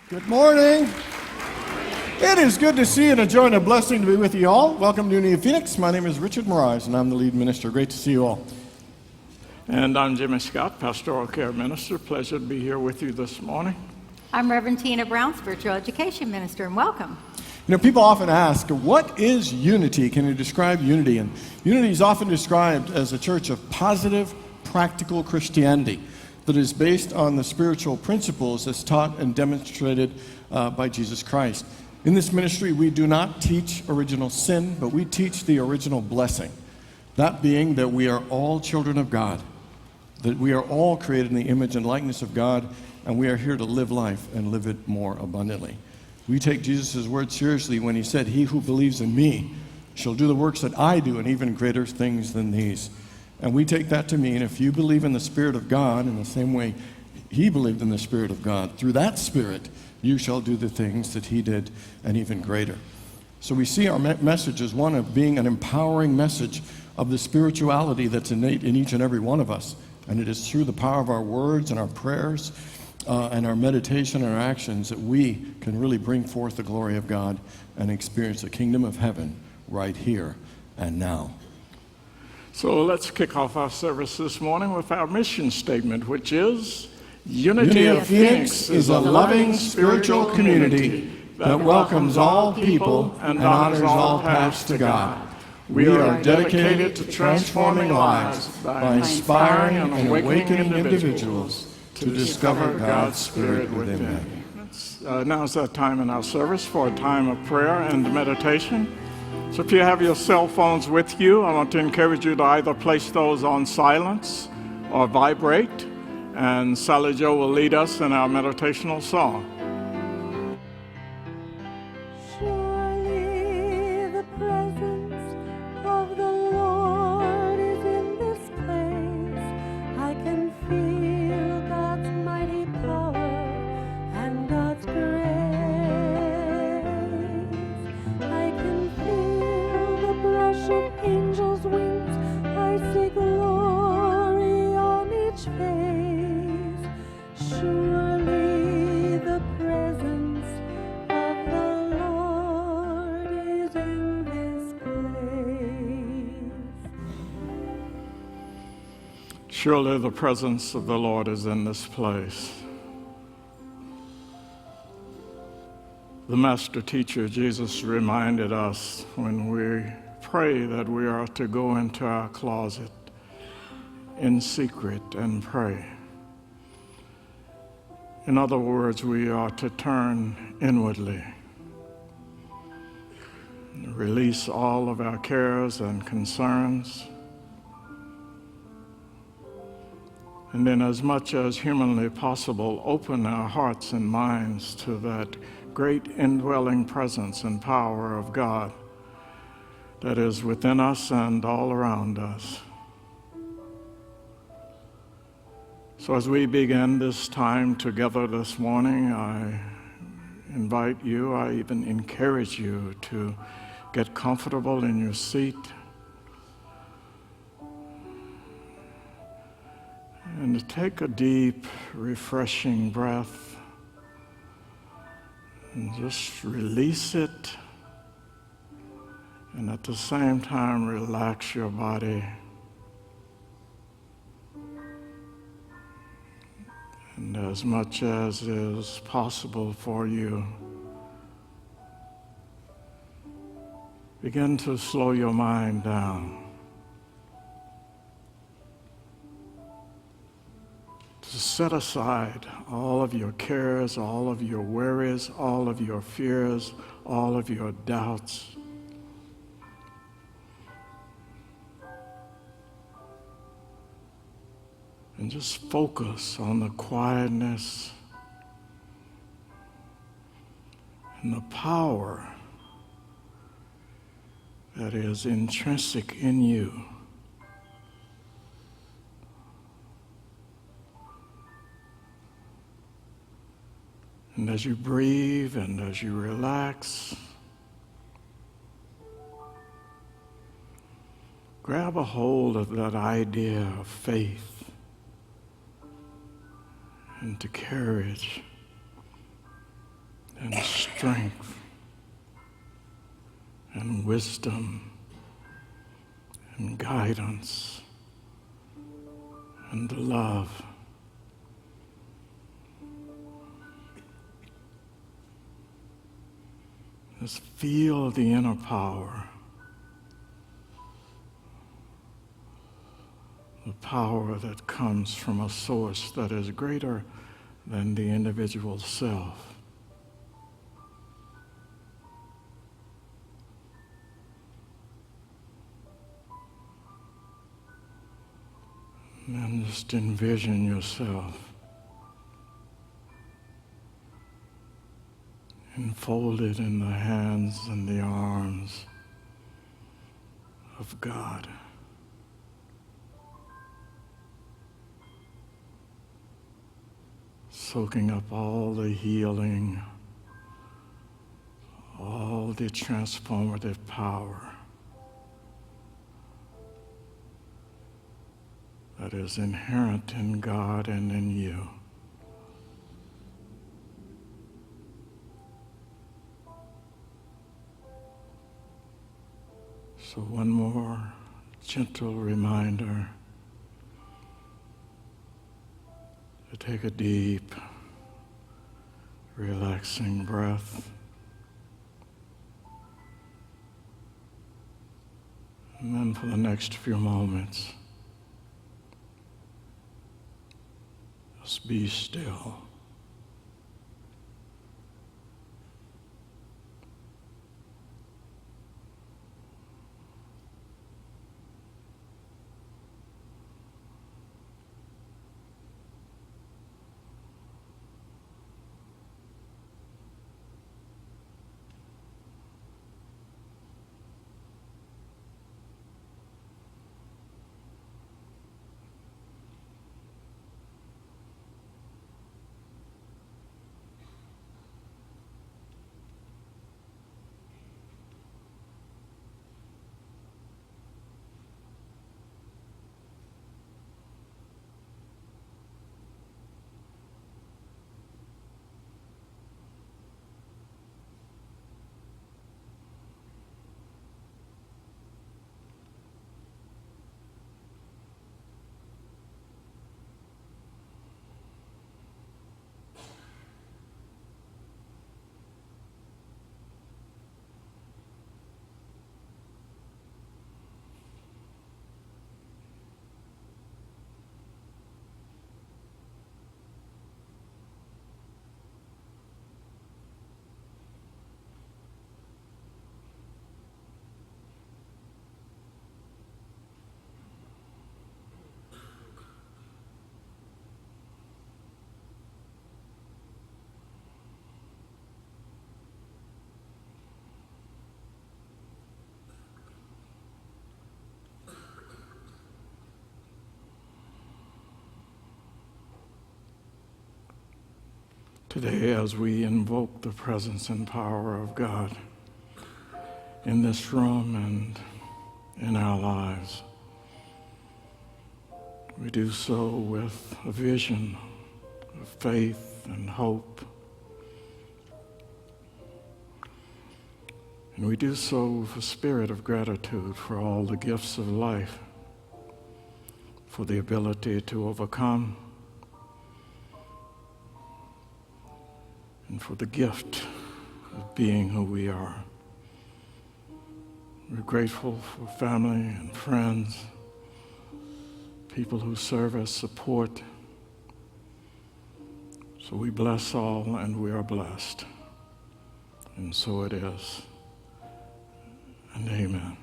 Good morning. It is good to see and a joy and a blessing to be with you all. Welcome to UoP Phoenix. My name is Richard Moraes, and I'm the lead minister. Great to see you all. And I'm Jimmy Scott, Pastoral Care Minister. Pleasure to be here with you this morning. I'm Reverend Tina Brown, Spiritual Education Minister, and welcome. You know, people often ask, what is unity? Can you describe unity? And unity is often described as a church of positive, practical Christianity that is based on the spiritual principles as taught and demonstrated by Jesus Christ. In this ministry, we do not teach original sin, but we teach the original blessing. That being that we are all children of God, that we are all created in the image and likeness of God, and we are here to live life and live it more abundantly. We take Jesus' word seriously when he said, "He who believes in me shall do the works that I do, and even greater things than these." And we take that to mean if you believe in the Spirit of God in the same way he believed in the Spirit of God, through that Spirit, you shall do the things that he did and even greater. So we see our message as one of being an empowering message of the spirituality that's innate in each and every one of us. And it is through the power of our words and our prayers and our meditation and our actions that we can really bring forth the glory of God and experience the kingdom of heaven right here and now. So let's kick off our service this morning with our mission statement, which is, Unity of Phoenix is a loving spiritual community that welcomes all people and honors all paths to God. We are dedicated to transforming lives by inspiring and awakening individuals to discover God's Spirit within them. Now is that time in our service for a time of prayer and meditation. So if you have your cell phones with you, I want to encourage you to either place those on silence or vibrate, and Sally Jo will lead us in our meditational song. Surely the presence of the Lord is in this place. I can feel God's mighty power and God's grace. I can feel the brush of angels' wings. I see glory on each face. Surely the presence of the Lord is in this place. Surely the presence of the Lord is in this place. The Master Teacher, Jesus, reminded us when we pray that we are to go into our closet in secret and pray. In other words, we are to turn inwardly, release all of our cares and concerns, and then as much as humanly possible, open our hearts and minds to that great indwelling presence and power of God that is within us and all around us. So as we begin this time together this morning, I invite you, I even encourage you to get comfortable in your seat and to take a deep, refreshing breath and just release it, and at the same time relax your body. And as much as is possible for you, begin to slow your mind down, to set aside all of your cares, all of your worries, all of your fears, all of your doubts. And just focus on the quietness and the power that is intrinsic in you. And as you breathe and as you relax, grab a hold of that idea of faith and to courage strength and wisdom and guidance and love. Just feel the inner power, the power that comes from a source that is greater than the individual self. And just envision yourself enfolded in the hands and the arms of God. Soaking up all the healing, all the transformative power that is inherent in God and in you. So one more gentle reminder to take a deep, relaxing breath. And then for the next few moments, just be still. Today, as we invoke the presence and power of God in this room and in our lives, we do so with a vision of faith and hope. And we do so with a spirit of gratitude for all the gifts of life, for the ability to overcome, and for the gift of being who we are. We're grateful for family and friends, people who serve as support. So we bless all, and we are blessed. And so it is. And amen.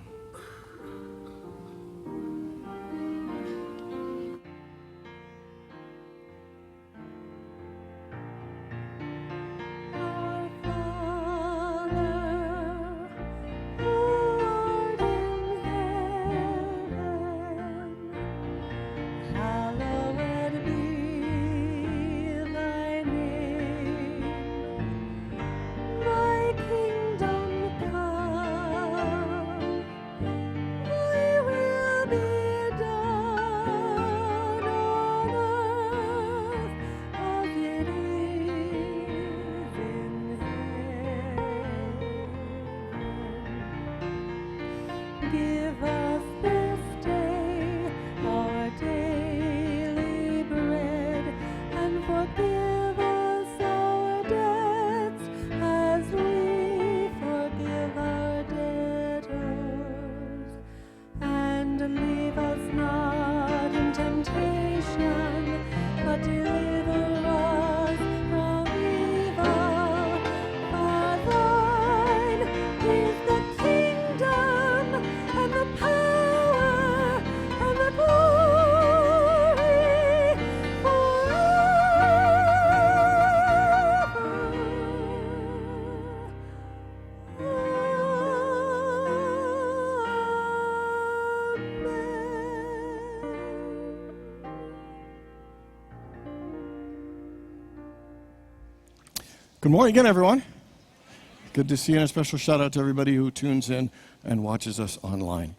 Good morning again, everyone. Good to see you, and a special shout out to everybody who tunes in and watches us online.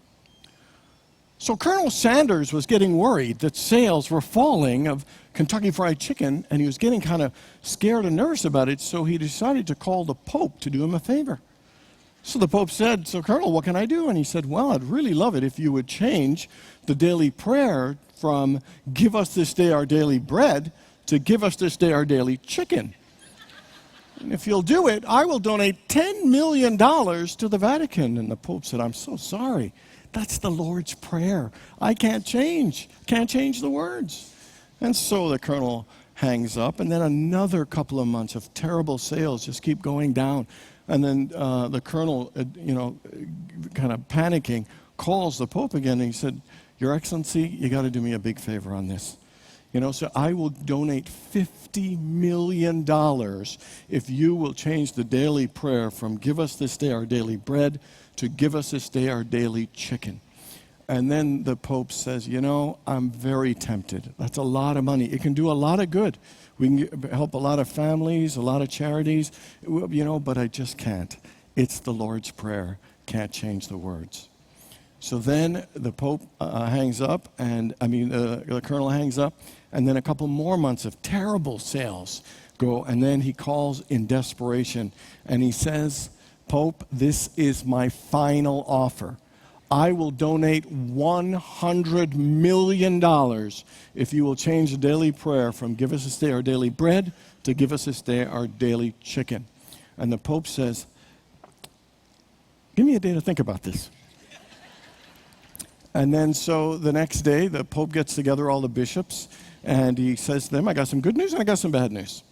So Colonel Sanders was getting worried that sales were falling of Kentucky Fried Chicken, and he was getting kind of scared and nervous about it, so he decided to call the Pope to do him a favor. So the Pope said, "So Colonel, what can I do?" And he said, "Well, I'd really love it if you would change the daily prayer from 'Give us this day our daily bread' to 'Give us this day our daily chicken.' And if you'll do it, I will donate $10 million to the Vatican." And the Pope said, "I'm so sorry. That's the Lord's Prayer. I can't change the words." And so the colonel hangs up, and then another couple of months of terrible sales just keep going down. And then the colonel, kind of panicking, calls the Pope again, and he said, "Your Excellency, you got to do me a big favor on this. So I will donate $50 million if you will change the daily prayer from 'Give us this day our daily bread' to 'Give us this day our daily chicken.'" And then the Pope says, "I'm very tempted. That's a lot of money. It can do a lot of good. We can help a lot of families, a lot of charities, but I just can't. It's the Lord's Prayer. Can't change the words." So then the Pope hangs up, the colonel hangs up, and then a couple more months of terrible sales go, and then he calls in desperation, and he says, "Pope, this is my final offer. I will donate $100 million if you will change the daily prayer from 'Give us this day our daily bread' to 'Give us this day our daily chicken.'" And the Pope says, "Give me a day to think about this." And then so the next day, the Pope gets together all the bishops, and he says to them, "I got some good news and I got some bad news."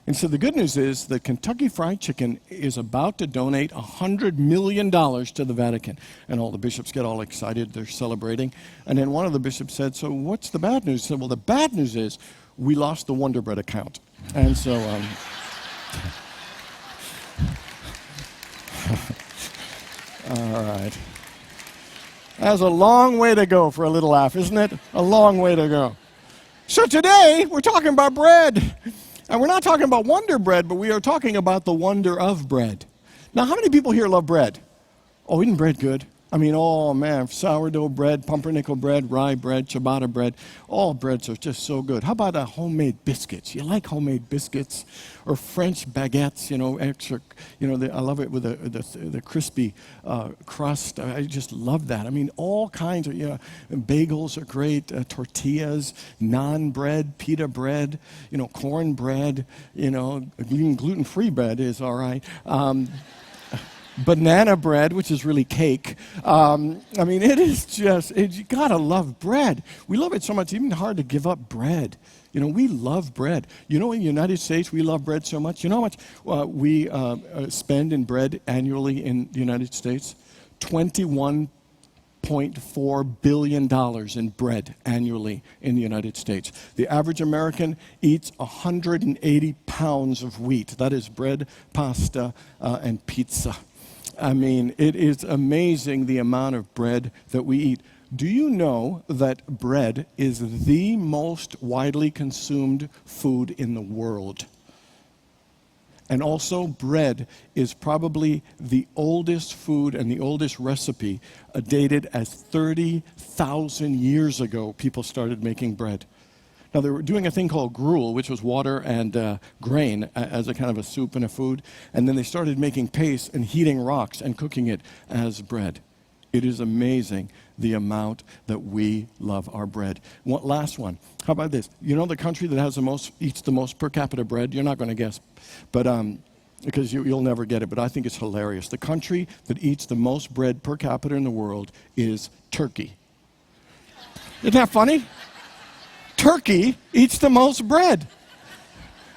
And so the good news is that Kentucky Fried Chicken is about to donate $100 million to the Vatican. And all the bishops get all excited. They're celebrating. And then one of the bishops said, "So what's the bad news?" He said, "Well, the bad news is we lost the Wonder Bread account." And so... all right. That's a long way to go for a little laugh, isn't it? A long way to go. So today, we're talking about bread. And we're not talking about Wonder Bread, but we are talking about the wonder of bread. Now, how many people here love bread? Oh, isn't bread good? Oh man, sourdough bread, pumpernickel bread, rye bread, ciabatta bread, all breads are just so good. How about homemade biscuits? You like homemade biscuits? Or French baguettes, extra, I love it with the crispy crust. I just love that. All kinds of, bagels are great, tortillas, naan bread, pita bread, corn bread, even gluten-free bread is all right. Banana bread, which is really cake. It is just, you gotta love bread. We love it so much, even hard to give up bread. We love bread. In the United States, we love bread so much. You know how much we spend in bread annually in the United States? $21.4 billion in bread annually in the United States. The average American eats 180 pounds of wheat. That is bread, pasta, and pizza. It is amazing the amount of bread that we eat. Do you know that bread is the most widely consumed food in the world? And also, bread is probably the oldest food and the oldest recipe, dated as 30,000 years ago, people started making bread. Now, they were doing a thing called gruel, which was water and grain as a kind of a soup and a food. And then they started making paste and heating rocks and cooking it as bread. It is amazing the amount that we love our bread. Last one. How about this? The country that has eats the most per capita bread? You're not going to guess, but because you'll never get it, but I think it's hilarious. The country that eats the most bread per capita in the world is Turkey. Isn't that funny? Turkey eats the most bread.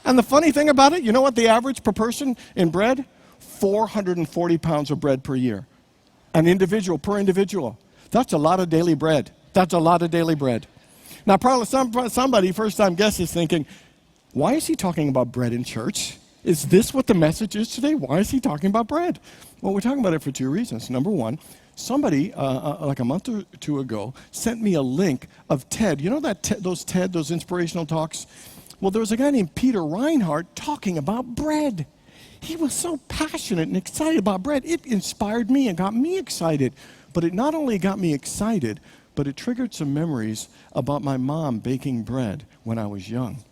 And the funny thing about it, you know what the average per person in bread? 440 pounds of bread per year. Per individual. That's a lot of daily bread. Now, probably somebody, first-time guest, is thinking, why is he talking about bread in church? Is this what the message is today? Why is he talking about bread? Well, we're talking about it for two reasons. Number one, somebody, like a month or two ago, sent me a link of TED. You know those inspirational talks? Well, there was a guy named Peter Reinhardt talking about bread. he was so passionate and excited about bread. It inspired me and got me excited. But it not only got me excited, but it triggered some memories about my mom baking bread when I was young.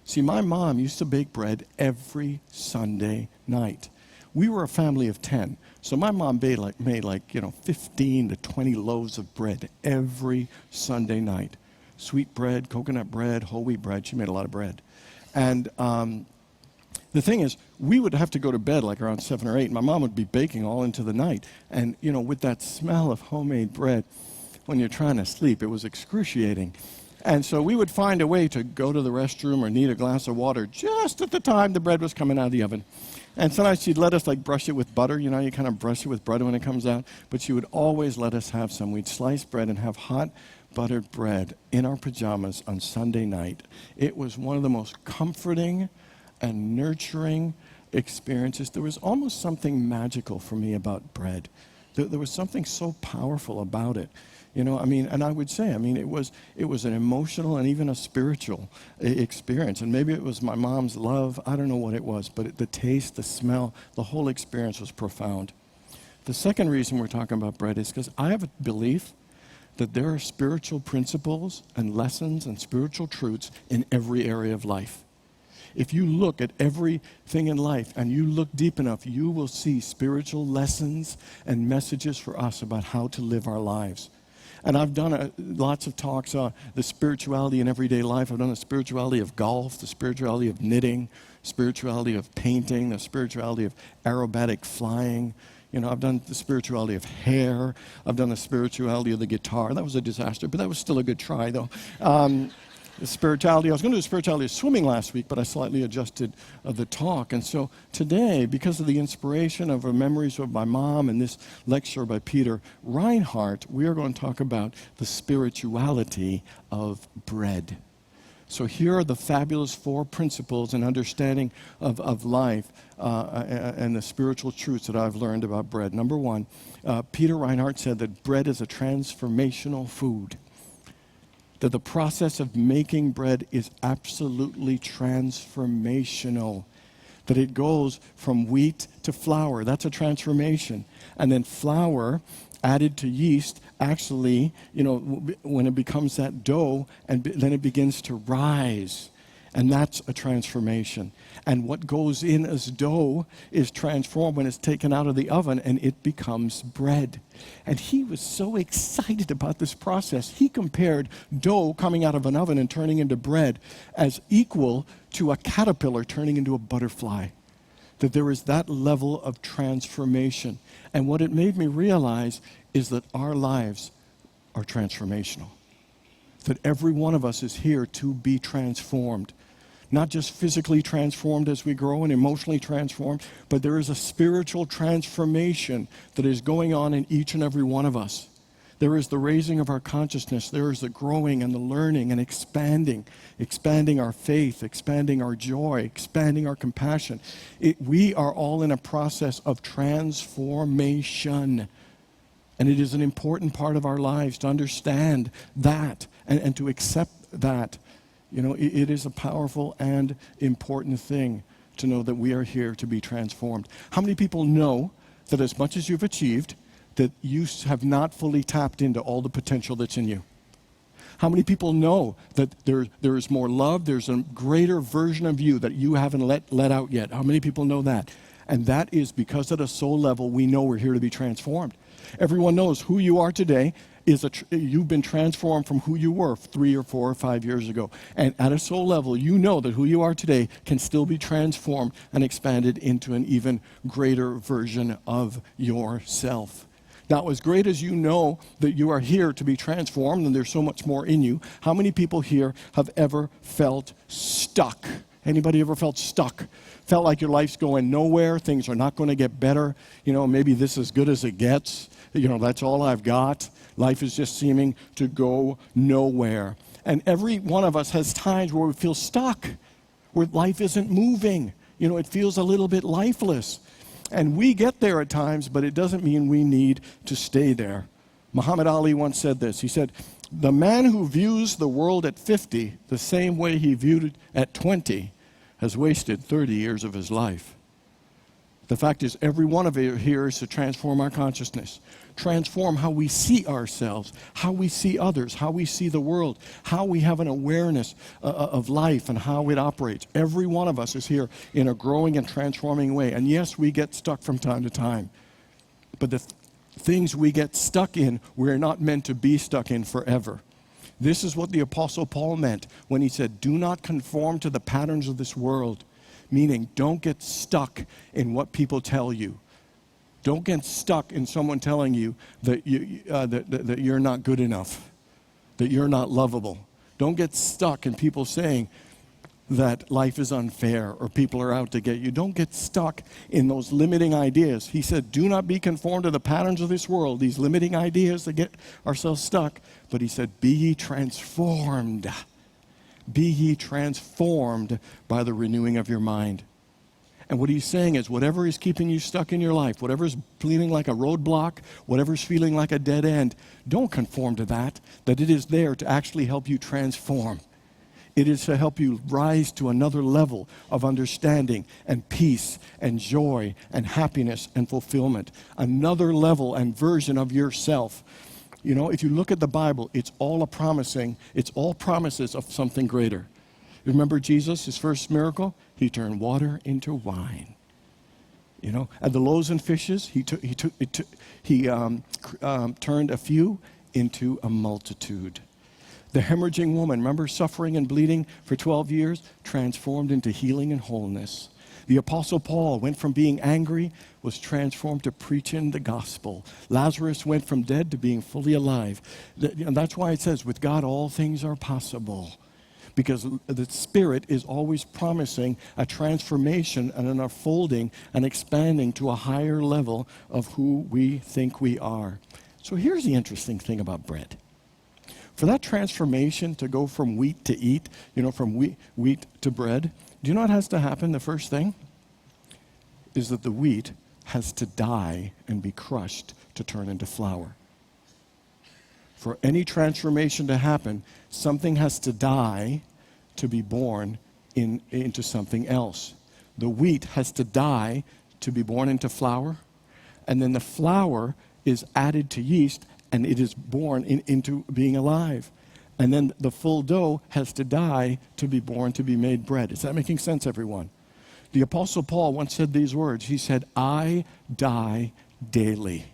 See, my mom used to bake bread every Sunday night. We were a family of 10, so my mom made 15 to 20 loaves of bread every Sunday night. Sweet bread, coconut bread, whole wheat bread. She made a lot of bread. And the thing is, we would have to go to bed like around 7 or 8. My mom would be baking all into the night. And, with that smell of homemade bread, when you're trying to sleep, it was excruciating. And so we would find a way to go to the restroom or need a glass of water just at the time the bread was coming out of the oven. And sometimes she'd let us brush it with butter. You kind of brush it with butter when it comes out. But she would always let us have some. We'd slice bread and have hot buttered bread in our pajamas on Sunday night. It was one of the most comforting and nurturing experiences. There was almost something magical for me about bread. There was something so powerful about it. And I would say, it was an emotional and even a spiritual experience. And maybe it was my mom's love. I don't know what it was, but the taste, the smell, the whole experience was profound. The second reason we're talking about bread is because I have a belief that there are spiritual principles and lessons and spiritual truths in every area of life. If you look at everything in life and you look deep enough, you will see spiritual lessons and messages for us about how to live our lives. And I've done lots of talks on the spirituality in everyday life. I've done the spirituality of golf, the spirituality of knitting, spirituality of painting, the spirituality of aerobatic flying. I've done the spirituality of hair. I've done the spirituality of the guitar. That was a disaster, but that was still a good try, though. The spirituality, I was going to do the spirituality of swimming last week, but I slightly adjusted the talk. And so today, because of the inspiration of memories of my mom and this lecture by Peter Reinhardt, we are going to talk about the spirituality of bread. So here are the fabulous 4 principles and understanding of life and the spiritual truths that I've learned about bread. Number 1, Peter Reinhardt said that bread is a transformational food. That the process of making bread is absolutely transformational. That it goes from wheat to flour. That's a transformation. And then flour added to yeast actually, when it becomes that dough, and then it begins to rise. And that's a transformation. And what goes in as dough is transformed when it's taken out of the oven and it becomes bread. And he was so excited about this process. He compared dough coming out of an oven and turning into bread as equal to a caterpillar turning into a butterfly. That there is that level of transformation. And what it made me realize is that our lives are transformational. That every one of us is here to be transformed. Not just physically transformed as we grow and emotionally transformed, but there is a spiritual transformation that is going on in each and every one of us. There is the raising of our consciousness. There is the growing and the learning and expanding our faith, expanding our joy, expanding our compassion. We are all in a process of transformation. And it is an important part of our lives to understand that and to accept that. It is a powerful and important thing to know that we are here to be transformed. How many people know that as much as you've achieved, that you have not fully tapped into all the potential that's in you? How many people know that there is more love, there's a greater version of you that you haven't let out yet? How many people know that? And that is because at a soul level, we know we're here to be transformed. Everyone knows who you are today. You've been transformed from who you were 3 or 4 or 5 years ago. And at a soul level, you know that who you are today can still be transformed and expanded into an even greater version of yourself. Now, as great as you know that you are here to be transformed and there's so much more in you, how many people here have ever felt stuck? Anybody ever felt stuck? Felt like your life's going nowhere, things are not going to get better, maybe this is as good as it gets, that's all I've got. Life is just seeming to go nowhere. And every one of us has times where we feel stuck, where life isn't moving. It feels a little bit lifeless. And we get there at times, but it doesn't mean we need to stay there. Muhammad Ali once said this. He said, "The man who views the world at 50 the same way he viewed it at 20 has wasted 30 years of his life." The fact is, every one of you here is to transform our consciousness, transform how we see ourselves, how we see others, how we see the world, how we have an awareness of life and how it operates. Every one of us is here in a growing and transforming way. And yes, we get stuck from time to time. But the things we get stuck in, we're not meant to be stuck in forever. This is what the Apostle Paul meant when he said, do not conform to the patterns of this world. Meaning, don't get stuck in what people tell you. Don't get stuck in someone telling you that that you're not good enough, that you're not lovable. Don't get stuck in people saying that life is unfair or people are out to get you. Don't get stuck in those limiting ideas. He said, do not be conformed to the patterns of this world, these limiting ideas that get ourselves stuck. But he said, be ye transformed. Be ye transformed by the renewing of your mind. And what he's saying is, whatever is keeping you stuck in your life, whatever is feeling like a roadblock, whatever is feeling like a dead end, don't conform to that it is there to actually help you transform. It is to help you rise to another level of understanding and peace and joy and happiness and fulfillment. Another level and version of yourself. You know, if you look at the Bible, it's all promises of something greater. Remember Jesus, his first miracle? He turned water into wine. You know, and the loaves and fishes, he turned a few into a multitude. The hemorrhaging woman, remember, suffering and bleeding for 12 years, transformed into healing and wholeness. The Apostle Paul went from being angry, was transformed to preaching the gospel. Lazarus went from dead to being fully alive. And that's why it says, with God all things are possible. Because the Spirit is always promising a transformation and an unfolding and expanding to a higher level of who we think we are. So here's the interesting thing about bread. For that transformation to go from wheat to eat, from wheat to bread, do you know what has to happen? The first thing is that the wheat has to die and be crushed to turn into flour. For any transformation to happen, something has to die to be born into something else. The wheat has to die to be born into flour, and then the flour is added to yeast, and it is born into being alive. And then the full dough has to die to be born to be made bread. Is that making sense, everyone? The Apostle Paul once said these words. He said, I die daily.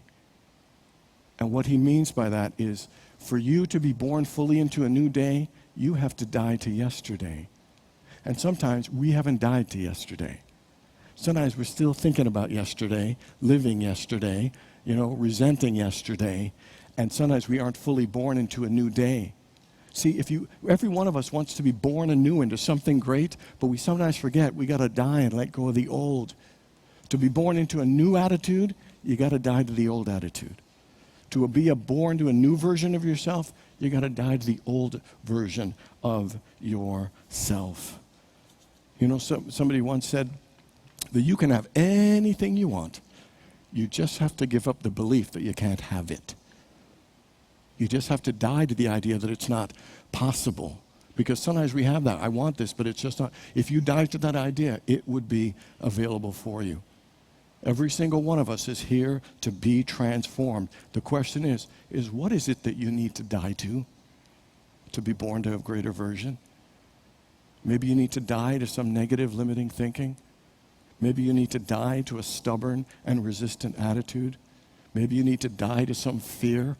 And what he means by that is, for you to be born fully into a new day, you have to die to yesterday. And sometimes we haven't died to yesterday. Sometimes we're still thinking about yesterday, living yesterday, resenting yesterday, and sometimes we aren't fully born into a new day. See, every one of us wants to be born anew into something great, but we sometimes forget we got to die and let go of the old. To be born into a new attitude, you got to die to the old attitude. To be born to a new version of yourself, you got to die to the old version of yourself. Somebody once said that you can have anything you want. You just have to give up the belief that you can't have it. You just have to die to the idea that it's not possible. Because sometimes we have that. I want this, but it's just not. If you die to that idea, it would be available for you. Every single one of us is here to be transformed. The question is what is it that you need to die to be born to a greater version? Maybe you need to die to some negative limiting thinking. Maybe you need to die to a stubborn and resistant attitude. Maybe you need to die to some fear.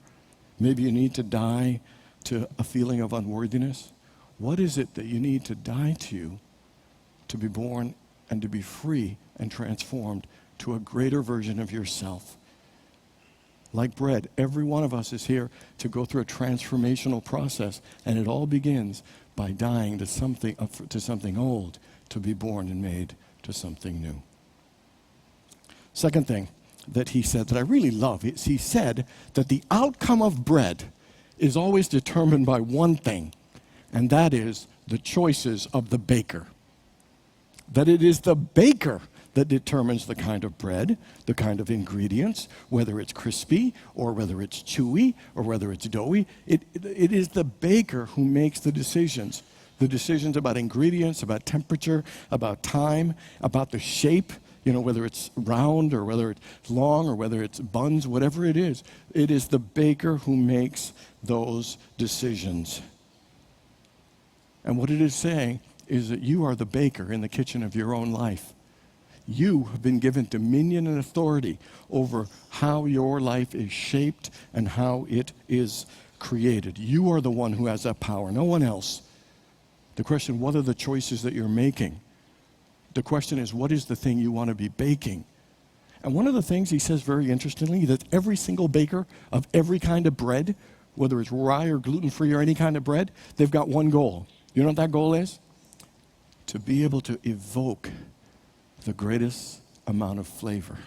Maybe you need to die to a feeling of unworthiness. What is it that you need to die to be born and to be free and transformed to a greater version of yourself? Like bread, every one of us is here to go through a transformational process, and it all begins by dying to something old to be born and made to something new. Second thing that he said that I really love is he said that the outcome of bread is always determined by one thing, and that is the choices of the baker. That it is the baker that determines the kind of bread, the kind of ingredients, whether it's crispy or whether it's chewy or whether it's doughy. It is the baker who makes the decisions about ingredients, about temperature, about time, about the shape. whether it's round or whether it's long or whether it's buns, whatever it is the baker who makes those decisions. And what it is saying is that you are the baker in the kitchen of your own life. You have been given dominion and authority over how your life is shaped and how it is created. You are the one who has that power, no one else. The question, what are the choices that you're making? The question is, what is the thing you want to be baking? And one of the things he says very interestingly, that every single baker of every kind of bread, whether it's rye or gluten-free or any kind of bread, they've got one goal. You know what that goal is? To be able to evoke the greatest amount of flavor.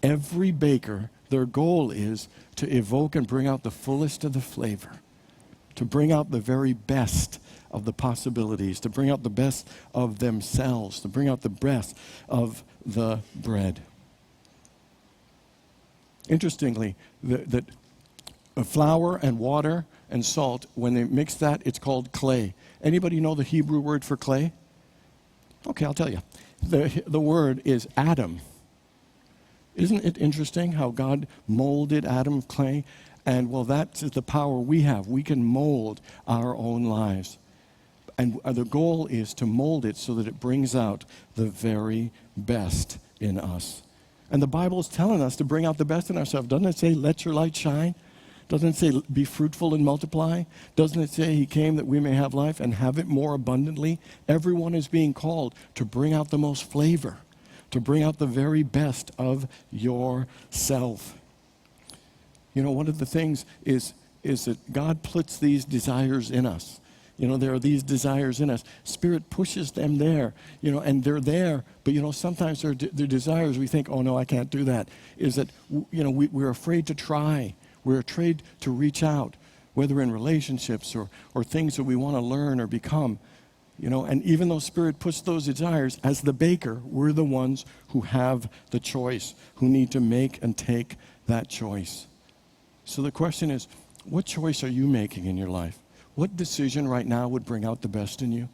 Every baker, their goal is to evoke and bring out the fullest of the flavor, to bring out the very best of the possibilities, to bring out the best of themselves, to bring out the best of the bread. Interestingly, that flour and water and salt, when they mix that, it's called clay. Anybody know the Hebrew word for clay? Okay, I'll tell you. The word is Adam. Isn't it interesting how God molded Adam of clay? And well, that's the power we have. We can mold our own lives. And the goal is to mold it so that it brings out the very best in us. And the Bible is telling us to bring out the best in ourselves. Doesn't it say, let your light shine? Doesn't it say, be fruitful and multiply? Doesn't it say he came that we may have life and have it more abundantly? Everyone is being called to bring out the most flavor, to bring out the very best of yourself. One of the things is that God puts these desires in us. There are these desires in us. Spirit pushes them there, and they're there. But, sometimes they're desires we think, oh, no, I can't do that. Is that, we're afraid to try. We're afraid to reach out, whether in relationships or things that we want to learn or become. And even though Spirit puts those desires, as the baker, we're the ones who have the choice, who need to make and take that choice. So the question is, what choice are you making in your life? What decision right now would bring out the best in you?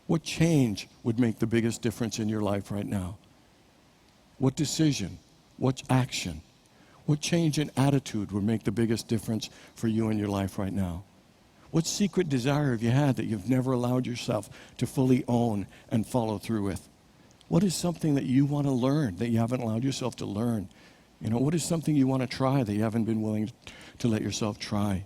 What change would make the biggest difference in your life right now? What decision? What action? What change in attitude would make the biggest difference for you in your life right now? What secret desire have you had that you've never allowed yourself to fully own and follow through with? What is something that you want to learn that you haven't allowed yourself to learn? What is something you want to try that you haven't been willing to let yourself try?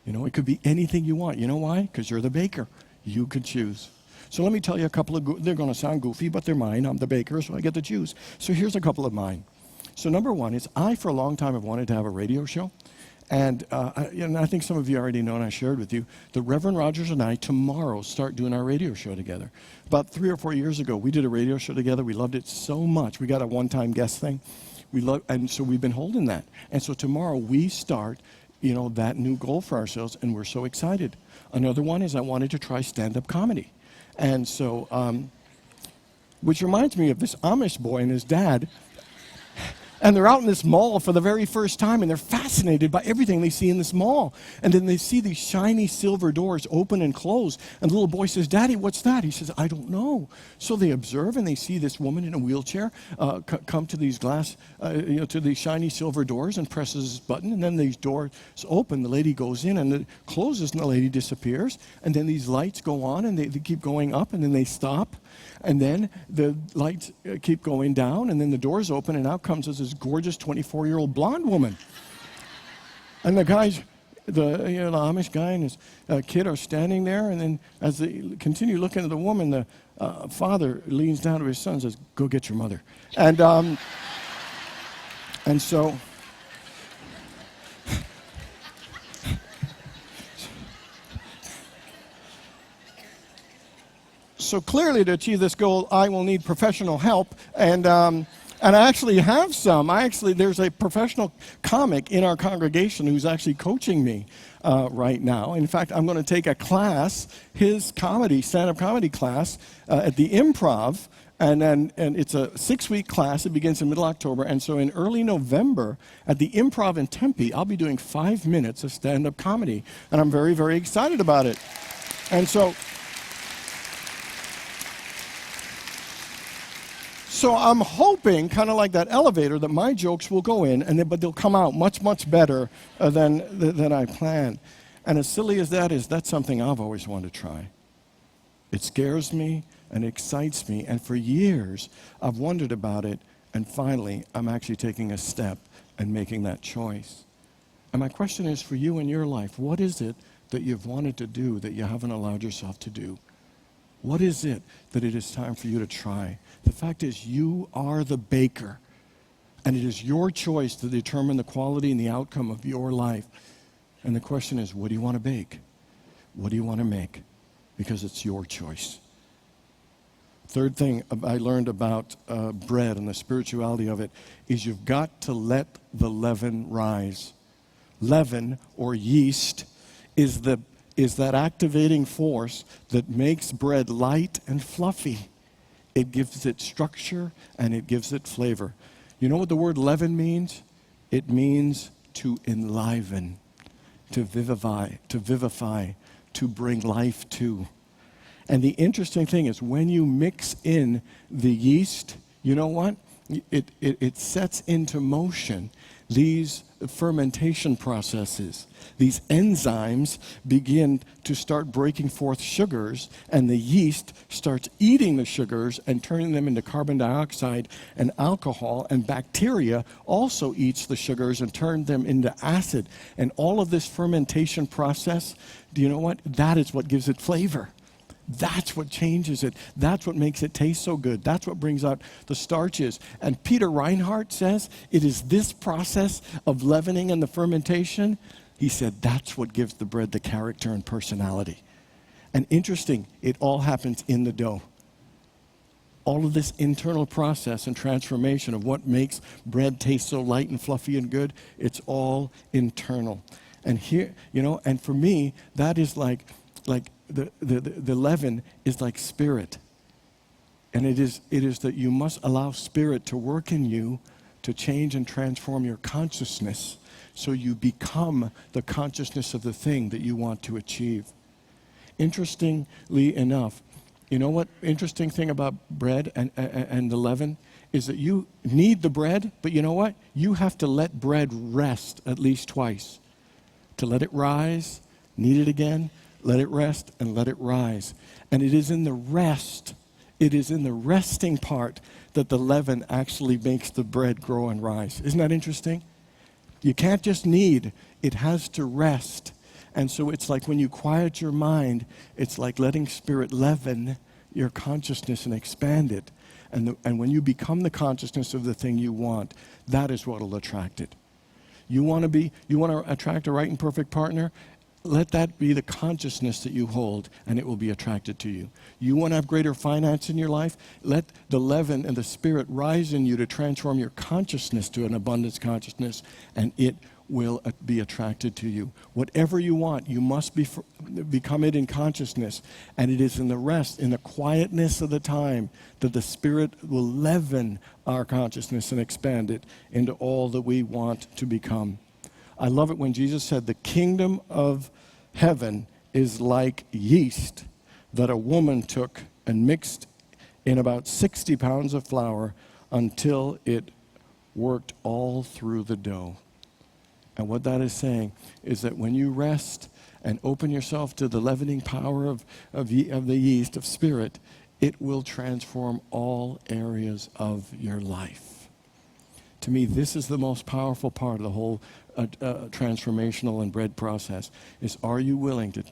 It could be anything you want. You know why? Because you're the baker. You could choose. So let me tell you a couple of, they're going to sound goofy, but they're mine. I'm the baker, so I get to choose. So here's a couple of mine. So number one is, I for a long time have wanted to have a radio show. And I think some of you already know, and I shared with you, that Reverend Rogers and I tomorrow start doing our radio show together. About 3 or 4 years ago, we did a radio show together. We loved it so much. We got a one-time guest thing. And so we've been holding that. And so tomorrow we start, that new goal for ourselves, and we're so excited. Another one is I wanted to try stand-up comedy. And so, which reminds me of this Amish boy and his dad. And they're out in this mall for the very first time, and they're fascinated by everything they see in this mall. And then they see these shiny silver doors open and close. And the little boy says, Daddy, what's that? He says, I don't know. So they observe, and they see this woman in a wheelchair come to these to these shiny silver doors and presses this button. And then these doors open. The lady goes in, and it closes, and the lady disappears. And then these lights go on, and they keep going up, and then they stop. And then the lights keep going down, and then the doors open, and out comes this gorgeous 24-year-old blonde woman. And the guys, the Amish guy and his kid are standing there, and then as they continue looking at the woman, the father leans down to his son and says, "Go get your mother." And so. So clearly, to achieve this goal, I will need professional help, and I actually have some. There's a professional comic in our congregation who's actually coaching me right now. In fact, I'm going to take a class, his stand-up comedy class at the Improv, and it's a 6-week class. It begins in middle October, and so in early November at the Improv in Tempe, I'll be doing 5 minutes of stand-up comedy, and I'm very, very excited about it. And so. So I'm hoping, kind of like that elevator, that my jokes will go in, but they'll come out much, much better than I planned. And as silly as that is, that's something I've always wanted to try. It scares me and excites me, and for years I've wondered about it, and finally I'm actually taking a step and making that choice. And my question is for you in your life, what is it that you've wanted to do that you haven't allowed yourself to do? What is it that it is time for you to try? The fact is, you are the baker, and it is your choice to determine the quality and the outcome of your life. And the question is, what do you want to bake? What do you want to make? Because it's your choice. Third thing I learned about bread and the spirituality of it is you've got to let the leaven rise. Leaven, or yeast, is that activating force that makes bread light and fluffy. It gives it structure and it gives it flavor. You know what the word leaven means? It means to enliven, to vivify, to bring life to. And the interesting thing is when you mix in the yeast, you know what? It sets into motion these fermentation processes. These enzymes begin to start breaking forth sugars, and the yeast starts eating the sugars and turning them into carbon dioxide and alcohol, and bacteria also eats the sugars and turns them into acid. And all of this fermentation process, do you know what? That is what gives it flavor. That's what changes it. That's what makes it taste so good. That's what brings out the starches. And Peter Reinhardt says it is this process of leavening and the fermentation. He said that's what gives the bread the character and personality. And interesting, it all happens in the dough. All of this internal process and transformation of what makes bread taste so light and fluffy and good, it's all internal. And here, and for me, that is like the leaven is like spirit. And it is that you must allow spirit to work in you to change and transform your consciousness so you become the consciousness of the thing that you want to achieve. Interestingly enough, you know what interesting thing about bread and the leaven is that you need the bread, but you know what? You have to let bread rest at least twice. To let it rise, knead it again, let it rest, and let it rise. And it is in the rest, it is in the resting part that the leaven actually makes the bread grow and rise. Isn't that interesting? You can't just knead, it has to rest. And so it's like when you quiet your mind, it's like letting spirit leaven your consciousness and expand it. And when you become the consciousness of the thing you want, that is what will attract it. You want to attract a right and perfect partner? Let that be the consciousness that you hold, and it will be attracted to you. You want to have greater finance in your life? Let the leaven and the spirit rise in you to transform your consciousness to an abundance consciousness, and it will be attracted to you. Whatever you want, you must become it in consciousness, and it is in the rest, in the quietness of the time, that the Spirit will leaven our consciousness and expand it into all that we want to become. I love it when Jesus said, the kingdom of heaven is like yeast that a woman took and mixed in about 60 pounds of flour until it worked all through the dough. And what that is saying is that when you rest and open yourself to the leavening power of the yeast, of spirit, it will transform all areas of your life. To me, this is the most powerful part of the whole transformational and bread process, is are you willing to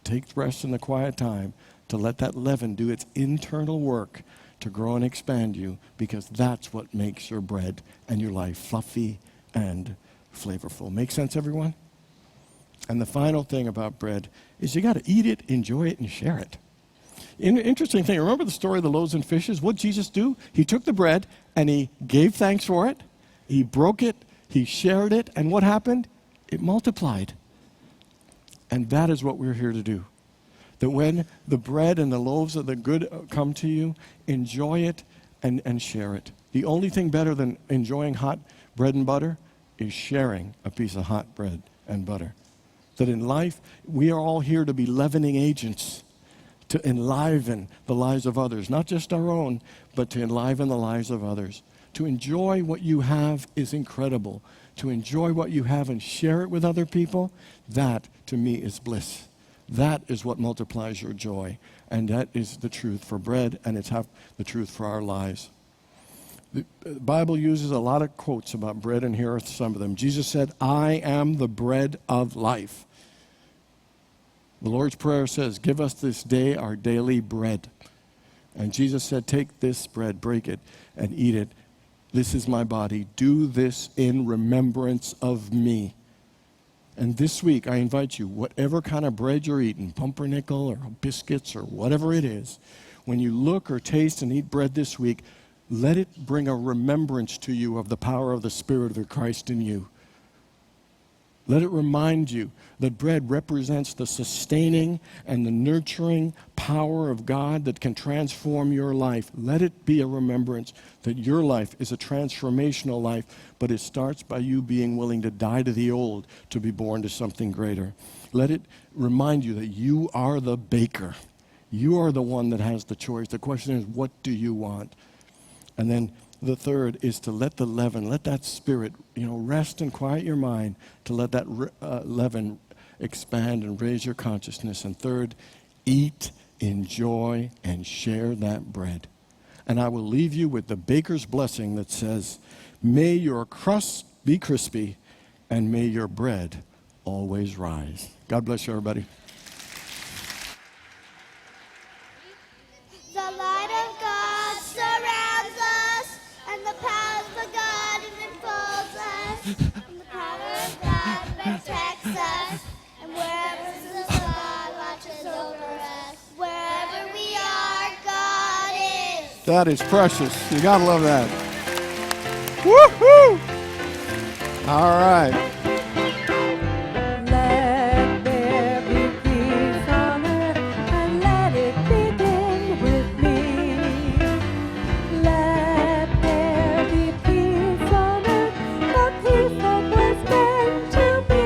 take rest in the quiet time to let that leaven do its internal work to grow and expand you, because that's what makes your bread and your life fluffy and flavorful. Make sense, everyone? And the final thing about bread is you got to eat it, enjoy it, and share it. Interesting thing, remember the story of the loaves and fishes? What did Jesus do? He took the bread and he gave thanks for it. He broke it, he shared it, and what happened? It multiplied. And that is what we're here to do. That when the bread and the loaves of the good come to you, enjoy it and share it. The only thing better than enjoying hot bread and butter is sharing a piece of hot bread and butter. That in life, we are all here to be leavening agents, to enliven the lives of others, not just our own, but to enliven the lives of others. To enjoy what you have is incredible. To enjoy what you have and share it with other people, that to me is bliss. That is what multiplies your joy. And that is the truth for bread, and it's the truth for our lives. The Bible uses a lot of quotes about bread, and here are some of them. Jesus said, "I am the bread of life." The Lord's Prayer says, "Give us this day our daily bread." And Jesus said, "Take this bread, break it, and eat it. This is my body. Do this in remembrance of me." And this week, I invite you, whatever kind of bread you're eating, pumpernickel or biscuits or whatever it is, when you look or taste and eat bread this week, let it bring a remembrance to you of the power of the Spirit of Christ in you. Let it remind you that bread represents the sustaining and the nurturing power of God that can transform your life. Let it be a remembrance that your life is a transformational life, but it starts by you being willing to die to the old to be born to something greater. Let it remind you that you are the baker. You are the one that has the choice. The question is, what do you want? And then the third is to let the leaven, let that Spirit, rest and quiet your mind, to let that leaven expand and raise your consciousness. And third, eat, enjoy, and share that bread. And I will leave you with the baker's blessing that says, "May your crust be crispy, and may your bread always rise." God bless you, everybody. The light of God surrounds us, and the power of God enfolds us, and the power of God protects us, and wherever the God watches over us, wherever we are, God is. That is precious. You gotta love that. Woohoo! All right. Let there be peace on earth, and let it begin with me. Let there be peace on earth, the peace that was meant to be.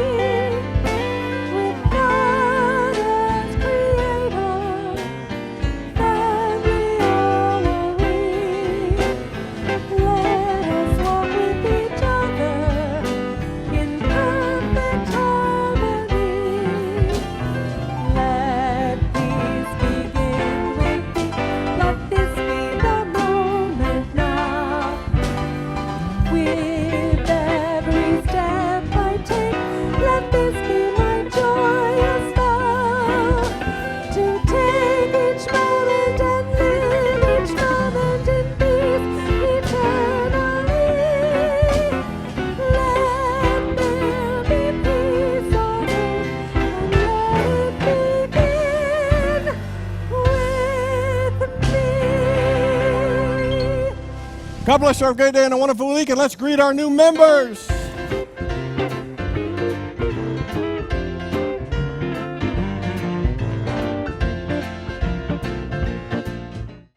With God as creator, family all are we. Let us walk with each other in perfect harmony. Let peace begin with me. Let this be the moment now. With every step I take, let this be my joyous vow. To take each moment and live each moment in peace eternally. Let there be peace on earth, and let it begin with me. God bless you. Have a great day and a wonderful week, and let's greet our new members.